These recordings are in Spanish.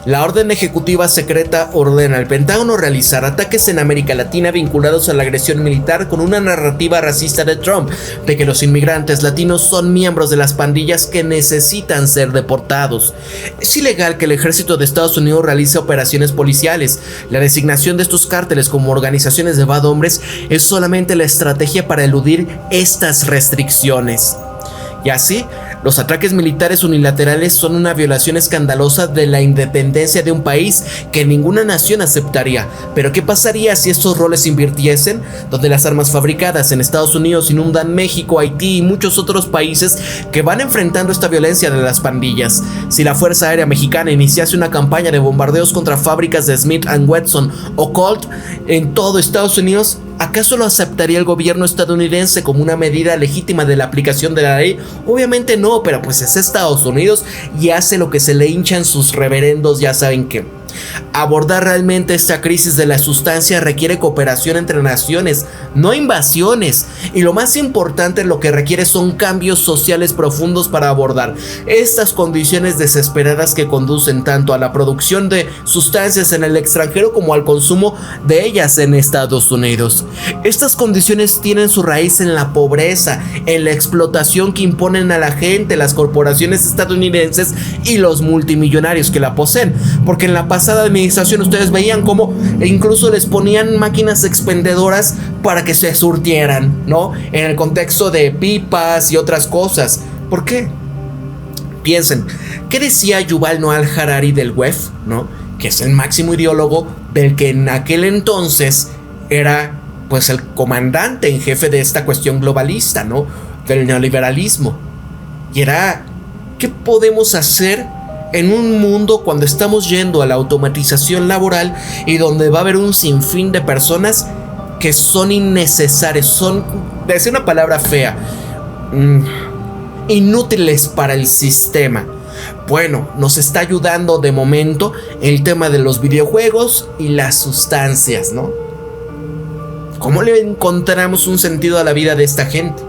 La orden ejecutiva secreta ordena al Pentágono realizar ataques en América Latina vinculados a la agresión militar con una narrativa racista de Trump, de que los inmigrantes latinos son miembros de las pandillas que necesitan ser deportados. Es ilegal que el ejército de Estados Unidos realice operaciones policiales. La designación de estos cárteles como organizaciones de bad hombres es solamente la estrategia para eludir estas restricciones. Y así, los ataques militares unilaterales son una violación escandalosa de la independencia de un país que ninguna nación aceptaría. Pero ¿qué pasaría si estos roles se invirtiesen? Donde las armas fabricadas en Estados Unidos inundan México, Haití y muchos otros países que van enfrentando esta violencia de las pandillas. Si la Fuerza Aérea Mexicana iniciase una campaña de bombardeos contra fábricas de Smith & Wesson o Colt en todo Estados Unidos, ¿acaso lo aceptaría el gobierno estadounidense como una medida legítima de la aplicación de la ley? Obviamente no, pero pues es Estados Unidos y hace lo que se le hinchan sus reverendos, ya saben qué. Abordar realmente esta crisis de la sustancia requiere cooperación entre naciones, no invasiones. Y lo más importante, lo que requiere son cambios sociales profundos para abordar estas condiciones desesperadas que conducen tanto a la producción de sustancias en el extranjero como al consumo de ellas en Estados Unidos. Estas condiciones tienen su raíz en la pobreza, en la explotación que imponen a la gente, las corporaciones estadounidenses y los multimillonarios que la poseen. Porque en la pasada administración ustedes veían cómo incluso les ponían máquinas expendedoras para que se surtieran, ¿no? En el contexto de pipas y otras cosas. ¿Por qué? Piensen, ¿qué decía Yuval Noah Harari del WEF, ¿no? Que es el máximo ideólogo del que en aquel entonces era pues el comandante en jefe de esta cuestión globalista, ¿no? Del neoliberalismo. Y era, ¿qué podemos hacer en un mundo cuando estamos yendo a la automatización laboral y donde va a haber un sinfín de personas que son innecesarias, son, decir una palabra fea, inútiles para el sistema? Bueno, nos está ayudando de momento el tema de los videojuegos y las sustancias, ¿no? ¿Cómo le encontramos un sentido a la vida de esta gente?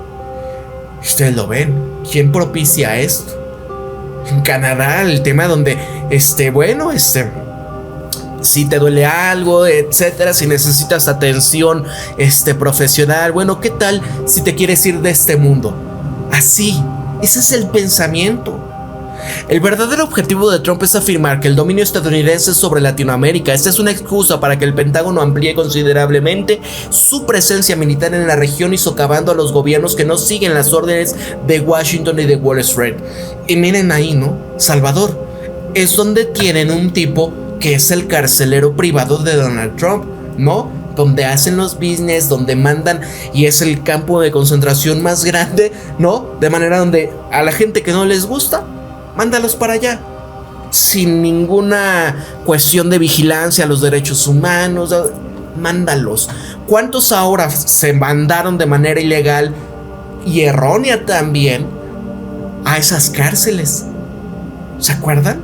Ustedes lo ven. ¿Quién propicia esto? En Canadá, el tema donde, si te duele algo, etcétera, si necesitas atención, profesional, bueno, ¿qué tal si te quieres ir de este mundo? Así, ese es el pensamiento. El verdadero objetivo de Trump es afirmar que el dominio estadounidense sobre Latinoamérica. Esta es una excusa para que el Pentágono amplíe considerablemente su presencia militar en la región y socavando a los gobiernos que no siguen las órdenes de Washington y de Wall Street. Y miren ahí, ¿no? Salvador es donde tienen un tipo que es el carcelero privado de Donald Trump, ¿no? Donde hacen los business, donde mandan, y es el campo de concentración más grande, ¿no? De manera donde a la gente que no les gusta, mándalos para allá, sin ninguna cuestión de vigilancia a los derechos humanos, mándalos. ¿Cuántos ahora se mandaron de manera ilegal y errónea también a esas cárceles? ¿Se acuerdan?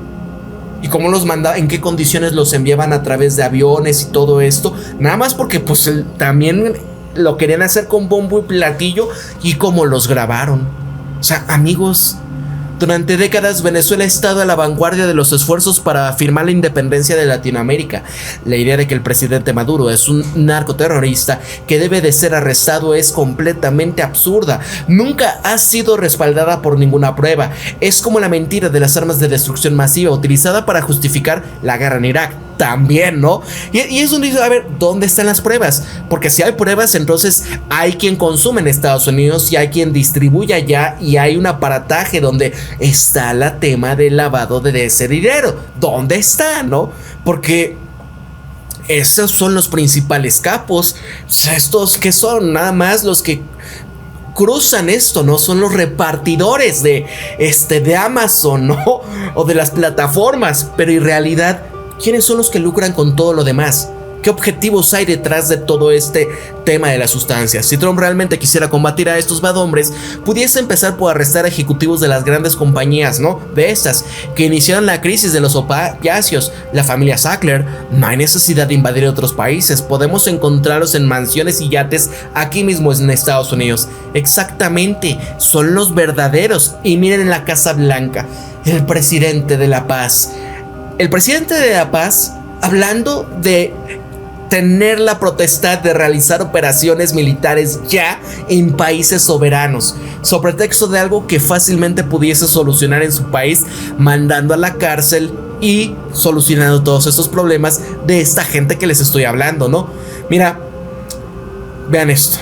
¿Y cómo los mandaban? ¿En qué condiciones los enviaban a través de aviones y todo esto? Nada más porque pues también lo querían hacer con bombo y platillo, y cómo los grabaron. O sea, amigos, durante décadas Venezuela ha estado a la vanguardia de los esfuerzos para afirmar la independencia de Latinoamérica. La idea de que el presidente Maduro es un narcoterrorista que debe de ser arrestado es completamente absurda. Nunca ha sido respaldada por ninguna prueba. Es como la mentira de las armas de destrucción masiva utilizada para justificar la guerra en Irak. También, ¿no? Y es donde dice, a ver, ¿dónde están las pruebas? Porque si hay pruebas, entonces hay quien consume en Estados Unidos y hay quien distribuye allá, y hay un aparataje donde está el tema del lavado de ese dinero. ¿Dónde está, no? Porque esos son los principales capos. O sea, estos que son nada más los que cruzan esto, ¿no? Son los repartidores de Amazon, ¿no? O de las plataformas. Pero en realidad, ¿quiénes son los que lucran con todo lo demás? ¿Qué objetivos hay detrás de todo este tema de las sustancias? Si Trump realmente quisiera combatir a estos bad hombres, pudiese empezar por arrestar a ejecutivos de las grandes compañías, ¿no? De estas, que iniciaron la crisis de los opiáceos, la familia Sackler. No hay necesidad de invadir otros países, podemos encontrarlos en mansiones y yates aquí mismo en Estados Unidos. Exactamente, son los verdaderos. Y miren en la Casa Blanca, el presidente de la paz, el presidente de La Paz hablando de tener la potestad de realizar operaciones militares ya en países soberanos, sobre pretexto de algo que fácilmente pudiese solucionar en su país, mandando a la cárcel y solucionando todos estos problemas de esta gente que les estoy hablando, ¿no? Mira, vean esto.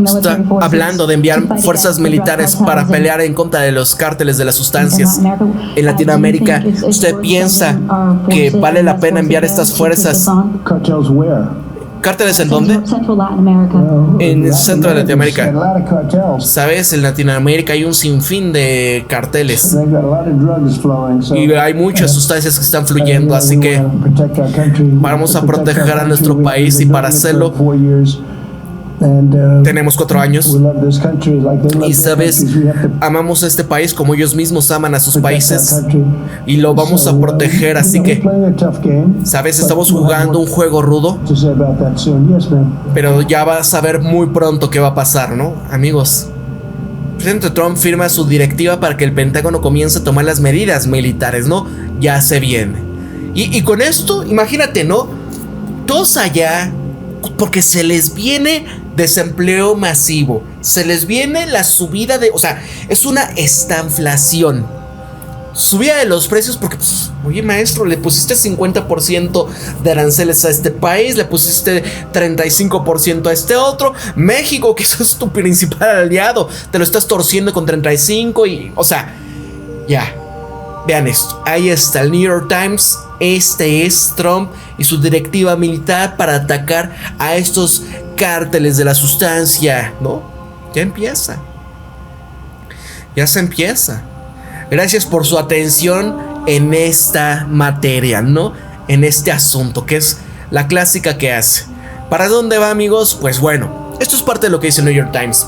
Está hablando de enviar fuerzas militares para pelear en contra de los cárteles de las sustancias en Latinoamérica. ¿Usted piensa que vale la pena enviar estas fuerzas? ¿Cárteles en dónde? En el centro de Latinoamérica. ¿Sabes? En Latinoamérica hay un sinfín de carteles y hay muchas sustancias que están fluyendo, así que vamos a proteger a nuestro país, y para hacerlo tenemos 4 años. Y sabes, amamos a este país como ellos mismos aman a sus países, y lo vamos a proteger. Así que, sabes, estamos jugando un juego rudo, pero ya vas a ver muy pronto qué va a pasar, ¿no, amigos? El presidente Trump firma su directiva para que el Pentágono comience a tomar las medidas militares, ¿no? Ya se viene. Y con esto, imagínate, ¿no? Todos allá, porque se les viene desempleo masivo, se les viene la subida de, o sea, es una estanflación, subida de los precios, porque pues, oye maestro, le pusiste 50% de aranceles a este país, le pusiste 35% a este otro, México, que es tu principal aliado, te lo estás torciendo con 35%, y, o sea, ya. Vean esto, ahí está el New York Times. Este es Trump y su directiva militar para atacar a estos cárteles de la sustancia, ¿no? Ya empieza. Ya se empieza. Gracias por su atención en esta materia, ¿no? En este asunto, que es la clásica que hace. ¿Para dónde va, amigos? Pues bueno, esto es parte de lo que dice el New York Times.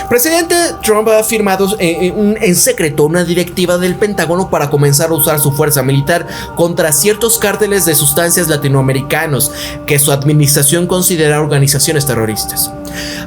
Presidente Trump ha firmado en secreto una directiva del Pentágono para comenzar a usar su fuerza militar contra ciertos cárteles de sustancias latinoamericanos que su administración considera organizaciones terroristas.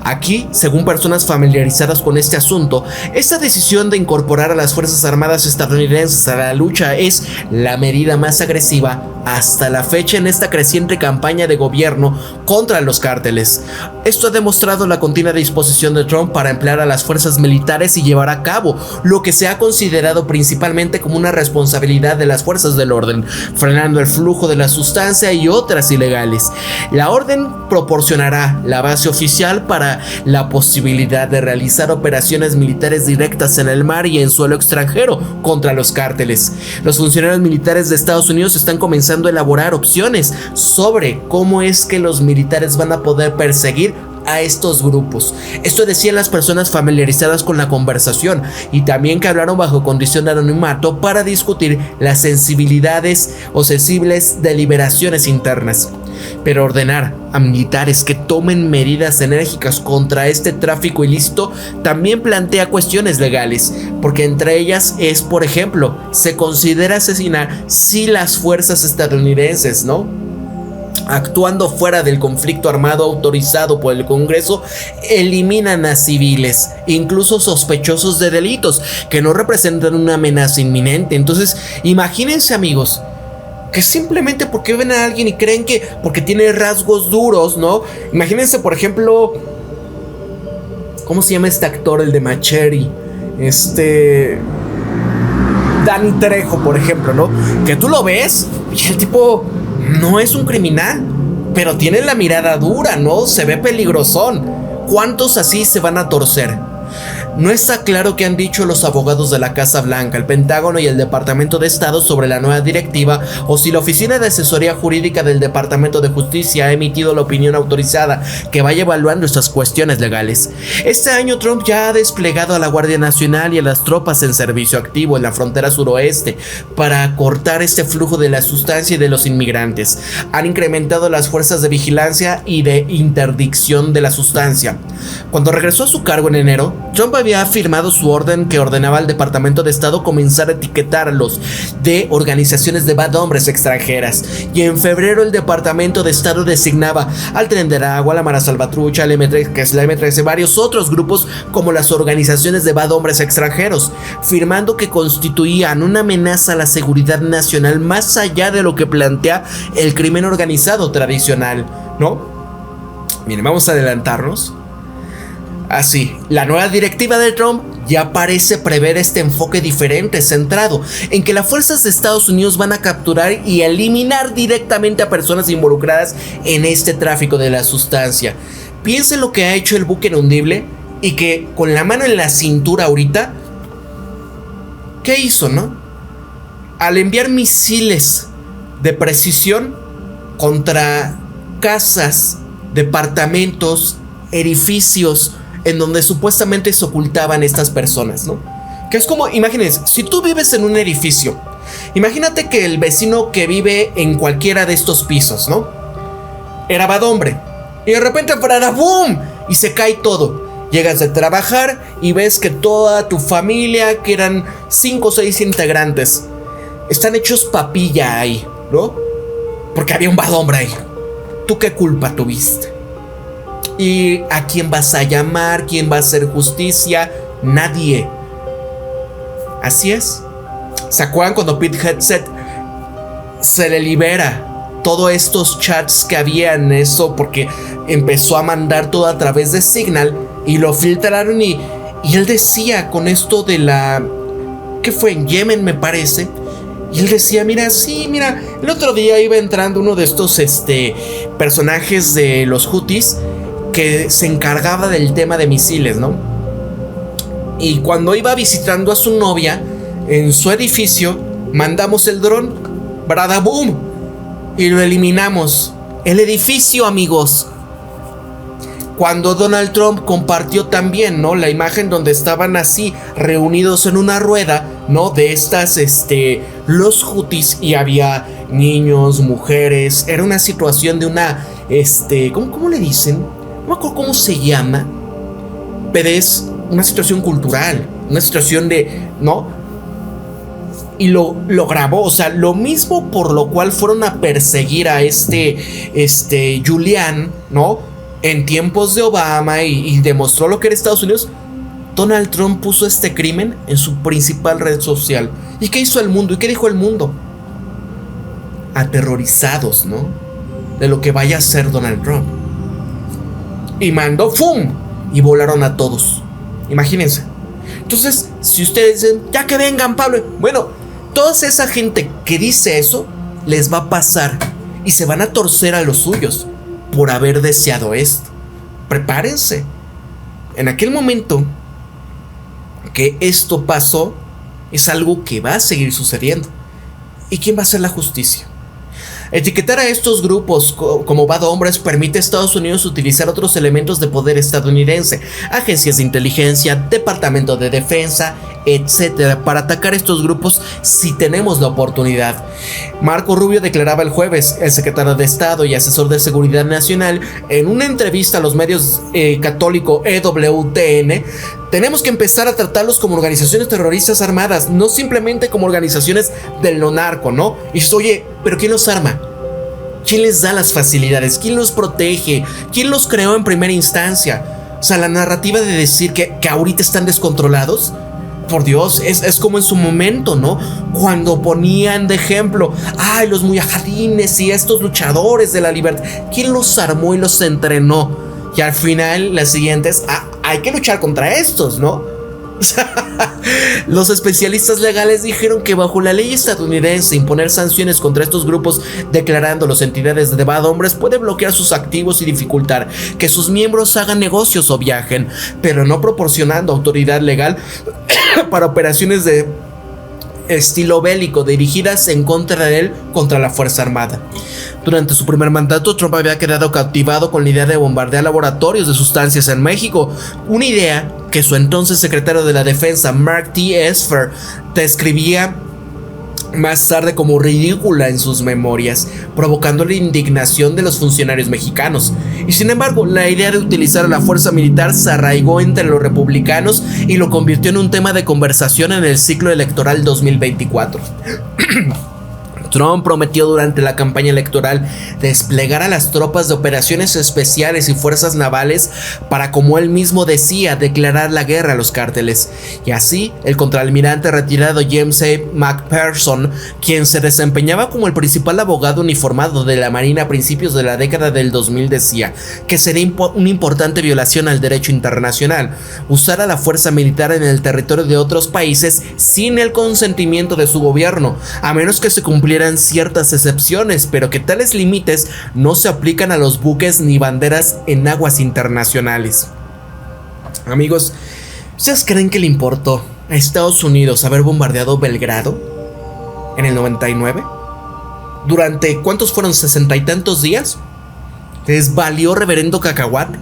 Aquí, según personas familiarizadas con este asunto, esta decisión de incorporar a las Fuerzas Armadas estadounidenses a la lucha es la medida más agresiva hasta la fecha en esta creciente campaña de gobierno contra los cárteles. Esto ha demostrado la continua disposición de Trump para emplear a las fuerzas militares y llevar a cabo lo que se ha considerado principalmente como una responsabilidad de las fuerzas del orden, frenando el flujo de la sustancia y otras ilegales. La orden proporcionará la base oficial para la posibilidad de realizar operaciones militares directas en el mar y en suelo extranjero contra los cárteles. Los funcionarios militares de Estados Unidos están comenzando a elaborar opciones sobre cómo es que los militares van a poder perseguir a estos grupos. Esto decían las personas familiarizadas con la conversación, y también que hablaron bajo condición de anonimato para discutir las sensibilidades o sensibles deliberaciones internas. Pero ordenar a militares que tomen medidas enérgicas contra este tráfico ilícito también plantea cuestiones legales, porque entre ellas es, por ejemplo, se considera asesinar si las fuerzas estadounidenses, ¿no?, actuando fuera del conflicto armado autorizado por el Congreso, eliminan a civiles, incluso sospechosos de delitos que no representan una amenaza inminente. Entonces, imagínense, amigos, que simplemente porque ven a alguien y creen que porque tiene rasgos duros, ¿no? Imagínense, por ejemplo, ¿cómo se llama este actor, el de Machete? Danny Trejo, por ejemplo, ¿no? Que tú lo ves y el tipo no es un criminal, pero tiene la mirada dura, ¿no? Se ve peligrosón. ¿Cuántos así se van a torcer? No está claro qué han dicho los abogados de la Casa Blanca, el Pentágono y el Departamento de Estado sobre la nueva directiva, o si la Oficina de Asesoría Jurídica del Departamento de Justicia ha emitido la opinión autorizada que vaya evaluando estas cuestiones legales. Este año Trump ya ha desplegado a la Guardia Nacional y a las tropas en servicio activo en la frontera suroeste para cortar este flujo de la sustancia y de los inmigrantes. Han incrementado las fuerzas de vigilancia y de interdicción de la sustancia. Cuando regresó a su cargo en enero, Trump había había firmado su orden que ordenaba al Departamento de Estado comenzar a etiquetarlos de organizaciones de bad hombres extranjeras. Y en febrero el Departamento de Estado designaba al Tren de Aragua, la Mara Salvatrucha, el M3, que es la M13, varios otros grupos como las organizaciones de bad hombres extranjeros, firmando que constituían una amenaza a la seguridad nacional más allá de lo que plantea el crimen organizado tradicional, ¿no? Miren, vamos a adelantarnos. Así, la nueva directiva de Trump ya parece prever este enfoque diferente, centrado en que las fuerzas de Estados Unidos van a capturar y eliminar directamente a personas involucradas en este tráfico de la sustancia. Piensen lo que ha hecho el buque inundible y que con la mano en la cintura ahorita, ¿qué hizo, no? Al enviar misiles de precisión contra casas, departamentos, edificios en donde supuestamente se ocultaban estas personas, ¿no? Que es como, imagínense, si tú vives en un edificio, imagínate que el vecino que vive en cualquiera de estos pisos, ¿no? Era bad hombre. Y de repente para ¡boom! Y se cae todo. Llegas de trabajar y ves que toda tu familia, que eran 5 o 6 integrantes, están hechos papilla ahí, ¿no? Porque había un bad hombre ahí. ¿Tú qué culpa tuviste? ¿Y a quién vas a llamar? ¿Quién va a hacer justicia? Nadie. Así es. ¿Se acuerdan cuando Pete Hegseth se le libera todos estos chats que había en eso? Porque empezó a mandar todo a través de Signal y lo filtraron y él decía con esto de la... ¿Qué fue? En Yemen, me parece. Y él decía, mira, sí, mira, el otro día iba entrando uno de estos personajes de los Houthis que se encargaba del tema de misiles, ¿no? Y cuando iba visitando a su novia en su edificio, mandamos el dron, ¡bradaboom! Y lo eliminamos. El edificio, amigos. Cuando Donald Trump compartió también, ¿no? La imagen donde estaban así, reunidos en una rueda, ¿no? De estas, los Houthis, y había niños, mujeres. Era una situación de una, ¿cómo le dicen? No me acuerdo cómo se llama, pero es una situación cultural, una situación de, ¿no? Y lo grabó, o sea, lo mismo por lo cual fueron a perseguir a Giuliani, ¿no? En tiempos de Obama y demostró lo que era Estados Unidos. Donald Trump puso este crimen en su principal red social. ¿Y qué hizo el mundo? ¿Y qué dijo el mundo? Aterrorizados, ¿no? De lo que vaya a hacer Donald Trump. Y mandó ¡fum! Y volaron a todos. Imagínense. Entonces, si ustedes dicen, ya que vengan, Pablo. Bueno, toda esa gente que dice eso, les va a pasar. Y se van a torcer a los suyos por haber deseado esto. Prepárense. En aquel momento que esto pasó, es algo que va a seguir sucediendo. ¿Y quién va a hacer la justicia? Etiquetar a estos grupos como bad hombres permite a Estados Unidos utilizar otros elementos de poder estadounidense, agencias de inteligencia, departamento de defensa, etcétera, para atacar estos grupos si tenemos la oportunidad. Marco Rubio declaraba el jueves, el secretario de Estado y asesor de Seguridad Nacional, en una entrevista a los medios católico EWTN: tenemos que empezar a tratarlos como organizaciones terroristas armadas, no simplemente como organizaciones del no narco, ¿no? Y dices, oye, ¿pero quién los arma? ¿Quién les da las facilidades? ¿Quién los protege? ¿Quién los creó en primera instancia? O sea, la narrativa de decir que ahorita están descontrolados, por Dios, es como en su momento, ¿no? Cuando ponían de ejemplo, ay, los mujahidines y estos luchadores de la libertad. ¿Quién los armó y los entrenó? Y al final, las siguientes, hay que luchar contra estos, ¿no? Los especialistas legales dijeron que bajo la ley estadounidense, imponer sanciones contra estos grupos declarándolos entidades de bad hombres puede bloquear sus activos y dificultar que sus miembros hagan negocios o viajen, pero no proporcionando autoridad legal para operaciones de estilo bélico dirigidas en contra de él, contra la Fuerza Armada. Durante su primer mandato, Trump había quedado cautivado con la idea de bombardear laboratorios de sustancias en México, una idea que su entonces secretario de la Defensa, Mark T. Esper, describía más tarde como ridícula en sus memorias, provocando la indignación de los funcionarios mexicanos. Y sin embargo, la idea de utilizar a la fuerza militar se arraigó entre los republicanos y lo convirtió en un tema de conversación en el ciclo electoral 2024. Trump prometió durante la campaña electoral desplegar a las tropas de operaciones especiales y fuerzas navales para, como él mismo decía, declarar la guerra a los cárteles. Y así, el contraalmirante retirado James A. McPherson, quien se desempeñaba como el principal abogado uniformado de la Marina a principios de la década del 2000, decía que sería una importante violación al derecho internacional usar a la fuerza militar en el territorio de otros países sin el consentimiento de su gobierno, a menos que se cumpliera ciertas excepciones, pero que tales límites no se aplican a los buques ni banderas en aguas internacionales. Amigos, ¿ustedes creen que le importó a Estados Unidos haber bombardeado Belgrado en el 99? ¿Durante cuántos fueron? ¿60 y tantos días? ¿Les valió reverendo cacahuate?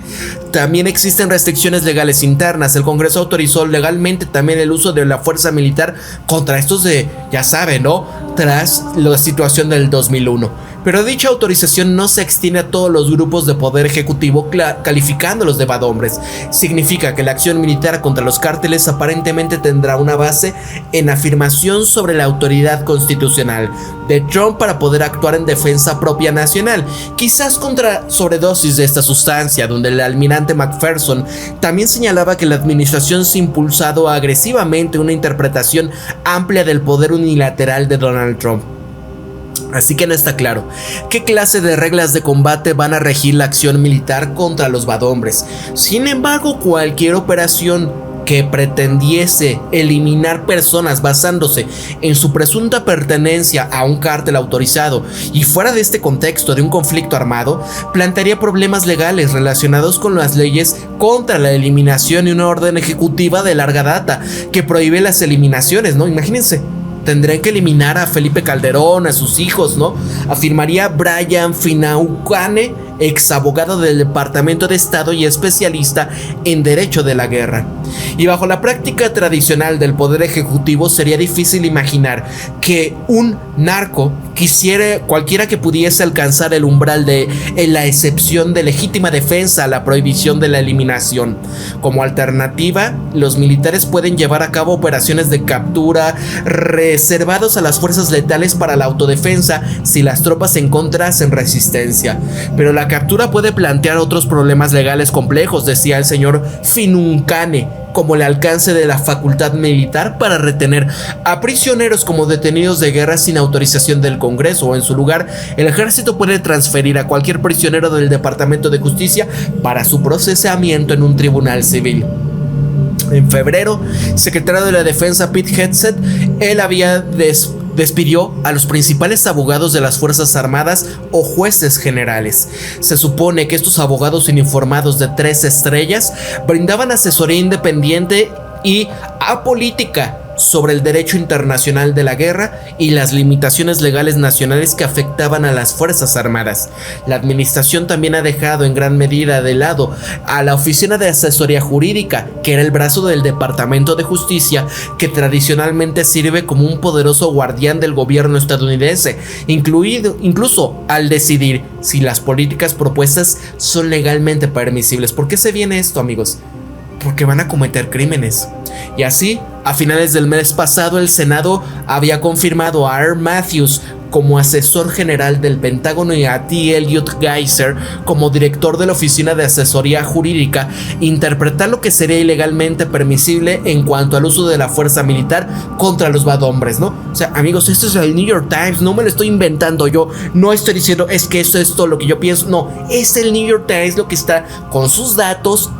También existen restricciones legales internas. El Congreso autorizó legalmente también el uso de la fuerza militar contra estos ya saben, ¿no? Tras la situación del 2001. Pero dicha autorización no se extiende a todos los grupos de poder ejecutivo, calificándolos de bad hombres. Significa que la acción militar contra los cárteles aparentemente tendrá una base en afirmación sobre la autoridad constitucional de Trump para poder actuar en defensa propia nacional, quizás contra sobredosis de esta sustancia, donde el almirante McPherson también señalaba que la administración se ha impulsado agresivamente una interpretación amplia del poder unilateral de Donald Trump. Así que no está claro qué clase de reglas de combate van a regir la acción militar contra los bad hombres. Sin embargo, cualquier operación que pretendiese eliminar personas basándose en su presunta pertenencia a un cártel autorizado y fuera de este contexto de un conflicto armado, plantearía problemas legales relacionados con las leyes contra la eliminación y una orden ejecutiva de larga data que prohíbe las eliminaciones, ¿no? Imagínense. Tendrían que eliminar a Felipe Calderón, a sus hijos, ¿no? Afirmaría Brian Finaucane, ex abogado del Departamento de Estado y especialista en Derecho de la Guerra. Y bajo la práctica tradicional del Poder Ejecutivo sería difícil imaginar que un narco cualquiera que pudiese alcanzar el umbral de la excepción de legítima defensa a la prohibición de la eliminación. Como alternativa, los militares pueden llevar a cabo operaciones de captura reservados a las fuerzas letales para la autodefensa si las tropas se encontrasen resistencia. Pero la captura puede plantear otros problemas legales complejos, decía el señor Finaucane, como el alcance de la facultad militar para retener a prisioneros como detenidos de guerra sin autorización del Congreso, o en su lugar, el ejército puede transferir a cualquier prisionero del Departamento de Justicia para su procesamiento en un tribunal civil. En febrero, secretario de la Defensa Pete Hegseth, él había despidió a los principales abogados de las Fuerzas Armadas o jueces generales. Se supone que estos abogados uniformados de 3 estrellas brindaban asesoría independiente y apolítica sobre el derecho internacional de la guerra y las limitaciones legales nacionales que afectaban a las Fuerzas Armadas. La administración también ha dejado en gran medida de lado a la Oficina de Asesoría Jurídica, que era el brazo del Departamento de Justicia, que tradicionalmente sirve como un poderoso guardián del gobierno estadounidense, incluso al decidir si las políticas propuestas son legalmente permisibles. ¿Por qué se viene esto, amigos? Porque van a cometer crímenes. Y así, a finales del mes pasado, el Senado había confirmado a Aaron Matthews como asesor general del Pentágono y a T. Elliot Geiser como director de la Oficina de Asesoría Jurídica, interpretar lo que sería ilegalmente permisible en cuanto al uso de la fuerza militar contra los bad hombres, ¿no? O sea, amigos, esto es el New York Times, no me lo estoy inventando yo, no estoy diciendo es que esto es todo lo que yo pienso, no, es el New York Times lo que está con sus datos.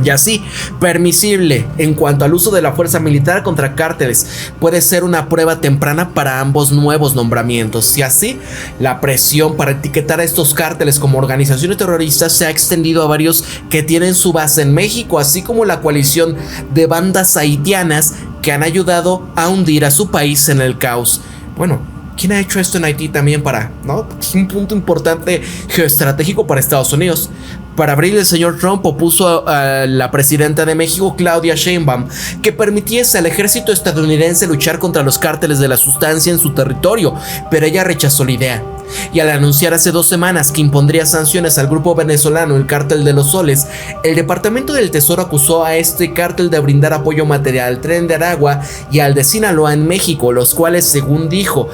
Y así, permisible en cuanto al uso de la fuerza militar contra cárteles puede ser una prueba temprana para ambos nuevos nombramientos. Y así, la presión para etiquetar a estos cárteles como organizaciones terroristas se ha extendido a varios que tienen su base en México, así como la coalición de bandas haitianas que han ayudado a hundir a su país en el caos. Bueno, ¿quién ha hecho esto en Haití también ¿no? Es un punto importante geoestratégico para Estados Unidos. Para abril, el señor Trump opuso a la presidenta de México, Claudia Sheinbaum, que permitiese al ejército estadounidense luchar contra los cárteles de la sustancia en su territorio, pero ella rechazó la idea. Y al anunciar hace 2 semanas que impondría sanciones al grupo venezolano el Cártel de los Soles, el Departamento del Tesoro acusó a este cártel de brindar apoyo material al Tren de Aragua y al de Sinaloa en México, los cuales, según dijo,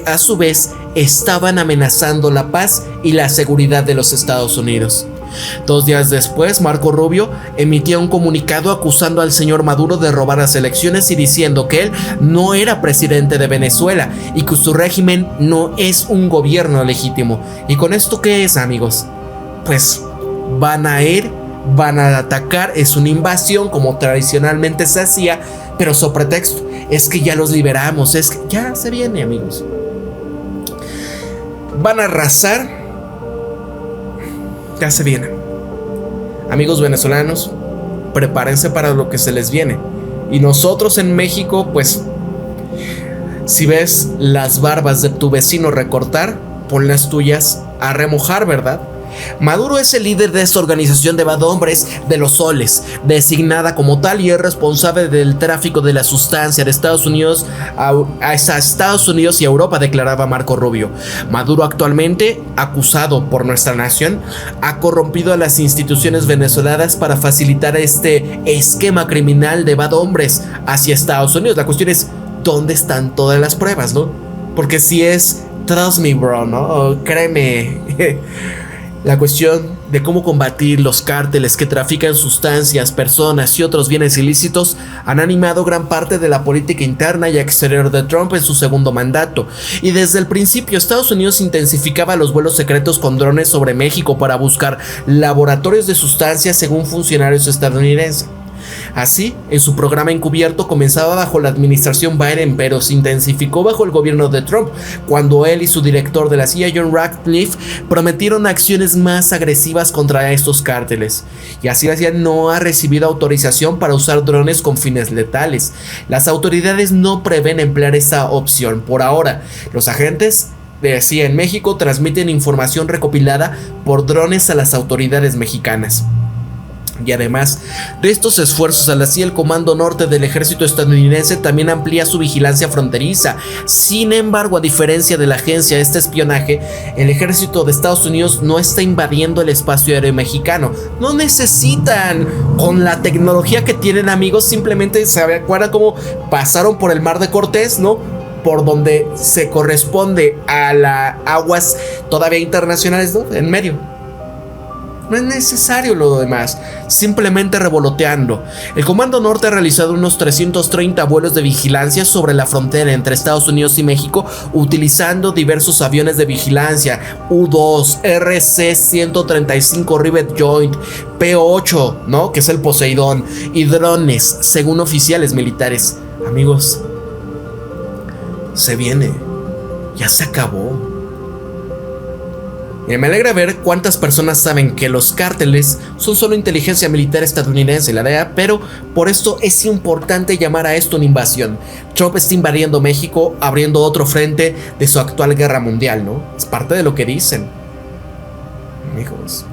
a su vez estaban amenazando la paz y la seguridad de los Estados Unidos. 2 días después, Marco Rubio emitió un comunicado acusando al señor Maduro de robar las elecciones y diciendo que él no era presidente de Venezuela y que su régimen no es un gobierno legítimo. ¿Y con esto qué es, amigos? Pues van a atacar, es una invasión como tradicionalmente se hacía, pero su pretexto es que ya los liberamos, es que ya se viene, amigos. Van a arrasar. Ya se viene. Amigos venezolanos, prepárense para lo que se les viene. Y nosotros en México, pues, si ves las barbas de tu vecino recortar, pon las tuyas a remojar, ¿verdad? Maduro es el líder de esta organización de bad hombres de los Soles, designada como tal, y es responsable del tráfico de la sustancia de Estados Unidos a Estados Unidos y Europa, declaraba Marco Rubio. Maduro, actualmente acusado por nuestra nación, ha corrompido a las instituciones venezolanas para facilitar este esquema criminal de bad hombres hacia Estados Unidos. La cuestión es, ¿dónde están todas las pruebas, no? Porque si es, trust me, bro, ¿no? Créeme. La cuestión de cómo combatir los cárteles que trafican sustancias, personas y otros bienes ilícitos han animado gran parte de la política interna y exterior de Trump en su segundo mandato. Y desde el principio, Estados Unidos intensificaba los vuelos secretos con drones sobre México para buscar laboratorios de sustancias, según funcionarios estadounidenses. Así, en su programa encubierto comenzaba bajo la administración Biden, pero se intensificó bajo el gobierno de Trump, cuando él y su director de la CIA, John Ratcliffe, prometieron acciones más agresivas contra estos cárteles. Y así la CIA no ha recibido autorización para usar drones con fines letales. Las autoridades no prevén emplear esta opción por ahora. Los agentes de CIA en México transmiten información recopilada por drones a las autoridades mexicanas. Y además de estos esfuerzos a la CIA, el Comando Norte del Ejército estadounidense también amplía su vigilancia fronteriza. Sin embargo, a diferencia de la agencia de este espionaje, el Ejército de Estados Unidos no está invadiendo el espacio aéreo mexicano. No necesitan. Con la tecnología que tienen, amigos, simplemente se acuerdan cómo pasaron por el Mar de Cortés, ¿no? Por donde se corresponde a las aguas todavía internacionales, ¿no? En medio. No es necesario lo demás, simplemente revoloteando. El Comando Norte ha realizado unos 330 vuelos de vigilancia sobre la frontera entre Estados Unidos y México, utilizando diversos aviones de vigilancia, U-2, RC-135 Rivet Joint, P-8, ¿no? Que es el Poseidón, y drones, según oficiales militares. Amigos, se viene, ya se acabó. Me alegra ver cuántas personas saben que los cárteles son solo inteligencia militar estadounidense, la DEA, pero por esto es importante llamar a esto una invasión. Trump está invadiendo México, abriendo otro frente de su actual guerra mundial, ¿no? Es parte de lo que dicen. Amigos.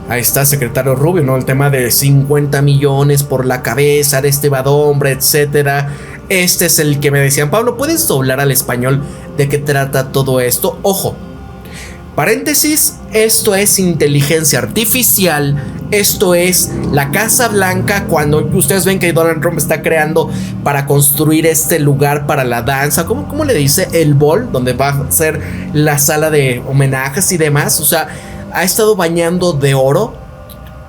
Ahí está, secretario Rubio, ¿no? El tema de 50 millones por la cabeza de este hombre, etcétera. Este es el que me decían, Pablo, ¿puedes doblar al español de qué trata todo esto? Ojo, paréntesis, esto es inteligencia artificial, esto es la Casa Blanca, cuando ustedes ven que Donald Trump está creando para construir este lugar para la danza, ¿cómo le dice? El Ball, donde va a ser la sala de homenajes y demás, o sea, ha estado bañando de oro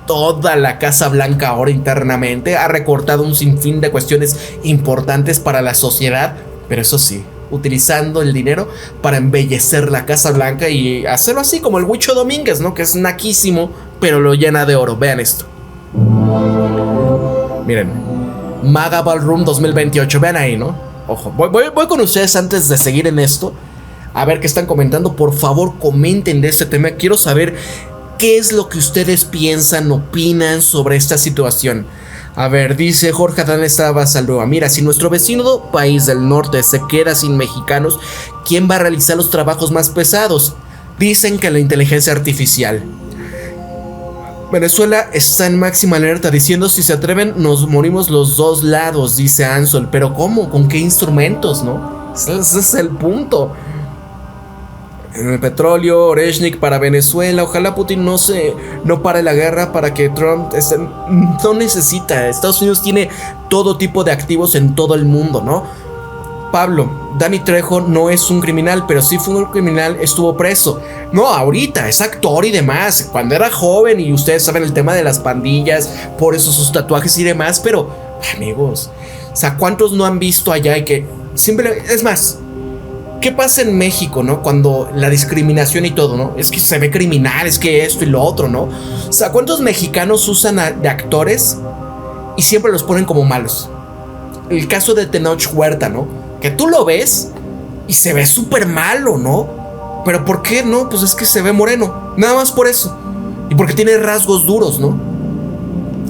toda la Casa Blanca ahora internamente, ha recortado un sinfín de cuestiones importantes para la sociedad, pero eso sí, utilizando el dinero para embellecer la Casa Blanca y hacerlo así como el Huicho Domínguez, ¿no? Que es naquísimo, pero lo llena de oro. Vean esto. Miren, MAGA Ballroom 2028, vean ahí, ¿no? Ojo, voy con ustedes antes de seguir en esto, a ver qué están comentando. Por favor, comenten de este tema, quiero saber ¿qué es lo que ustedes piensan, opinan sobre esta situación? A ver, dice Jorge Adán Estaba Salúa. Mira, si nuestro vecino país del norte se queda sin mexicanos, ¿quién va a realizar los trabajos más pesados? Dicen que la inteligencia artificial. Venezuela está en máxima alerta diciendo si se atreven nos morimos los dos lados, dice Ansel. Pero ¿cómo? ¿Con qué instrumentos, no? Ese es el punto. El petróleo, Oreshnik para Venezuela. Ojalá Putin no pare la guerra para que Trump no necesita. Estados Unidos tiene todo tipo de activos en todo el mundo, ¿no? Pablo, Danny Trejo no es un criminal, pero sí fue un criminal, estuvo preso. No, ahorita, es actor y demás. Cuando era joven y ustedes saben el tema de las pandillas, por eso sus tatuajes y demás, pero, amigos, o sea, ¿cuántos no han visto allá y que simplemente, es más, ¿qué pasa en México, no? Cuando la discriminación y todo, ¿no? Es que se ve criminal, es que esto y lo otro, ¿no? O sea, ¿cuántos mexicanos usan de actores y siempre los ponen como malos? El caso de Tenoch Huerta, ¿no? Que tú lo ves y se ve súper malo, ¿no? Pero ¿por qué no? Pues es que se ve moreno, nada más por eso. Y porque tiene rasgos duros, ¿no?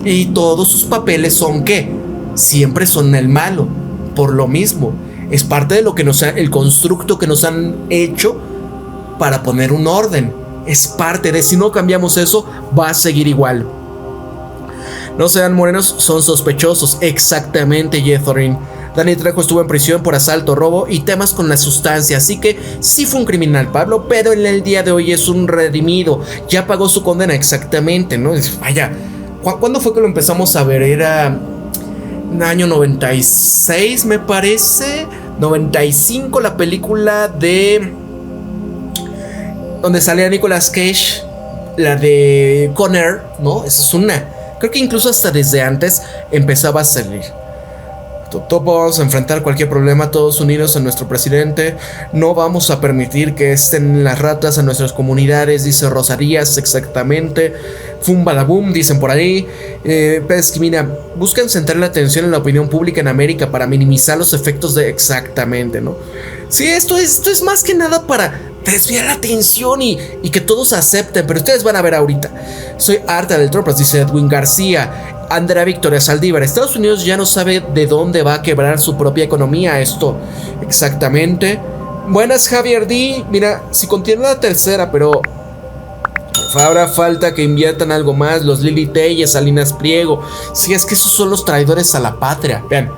Y todos sus papeles son ¿qué? Siempre son el malo, por lo mismo. Es parte de lo que el constructo que nos han hecho para poner un orden. Es parte de, si no cambiamos eso, va a seguir igual. No sean morenos, son sospechosos. Exactamente, Jethorin. Danny Trejo estuvo en prisión por asalto, robo y temas con la sustancia, así que sí fue un criminal, Pablo, pero en el día de hoy es un redimido. Ya pagó su condena, exactamente, ¿no? Vaya, ¿cuándo fue que lo empezamos a ver? Era en el año 96, me parece. 95, la película de... donde salía Nicolas Cage, la de Con Air, ¿no? Esa es una. Creo que incluso hasta desde antes empezaba a salir. Vamos a enfrentar cualquier problema todos unidos a nuestro presidente. No vamos a permitir que estén las ratas en nuestras comunidades, dice Rosarías, exactamente. Fumbadabum, dicen por ahí. Pesquimina, buscan centrar la atención en la opinión pública en América para minimizar los efectos de... Exactamente, ¿no? Sí, esto es más que nada para desviar la atención y que todos acepten, pero ustedes van a ver ahorita. Soy harta del tropas, dice Edwin García. Andrea Victoria Saldívar, Estados Unidos ya no sabe de dónde va a quebrar su propia economía. Esto, exactamente. Buenas, Javier D. Mira, si continúa la tercera, pero habrá falta que inviertan algo más. Los Lili Telles, Salinas Pliego. Si es que esos son los traidores a la patria. Vean,